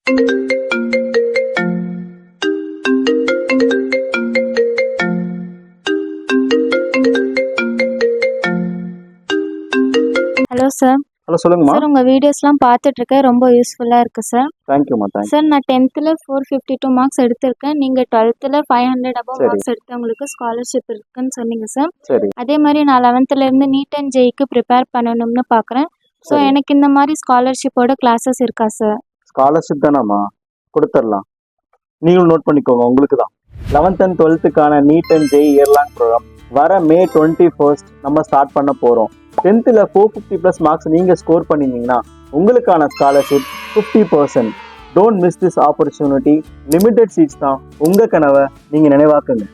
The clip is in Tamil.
Hello sir. ஹலோ சொல்லுங்கம்மா. சார் உங்கள் வீடியோஸ்லாம் பார்த்துட்ருக்கேன், ரொம்ப யூஸ்ஃபுல்லாக இருக்குது சார். தேங்க்யூம்மா. தேங்க்யூ சார் நான் 10th 452 மார்க்ஸ் எடுத்திருக்கேன். நீங்கள் 12th 500 அபவ் சரி. மார்க்ஸ் எடுத்தவங்களுக்கு ஸ்காலர்ஷிப் இருக்குன்னு சொன்னீங்க சார். சரி அதே மாதிரி நான் 11th நீட் அண்ட் ஜேஇக்கு ப்ரிப்பேர் பண்ணணும்னு பார்க்குறேன். ஸோ சரி. எனக்கு இந்த மாதிரி ஸ்காலர்ஷிப்போட கிளாஸஸ் இருக்கா சார்? ஸ்காலர்ஷிப் தானாம்மா, கொடுத்துடலாம். நீங்களும் நோட் பண்ணிக்கோங்க, உங்களுக்கு தான் 11th and 12th NEET and JEE yearlong programme வர May 21 நம்ம ஸ்டார்ட் பண்ண போகிறோம். 10th 450+ மார்க்ஸ் நீங்கள் ஸ்கோர் பண்ணியிருந்தீங்கன்னா உங்களுக்கான scholarship 50%. Don't miss this opportunity. Limited seeds தான். உங்கள் கனவை நீங்கள் நினைவாக்குங்க.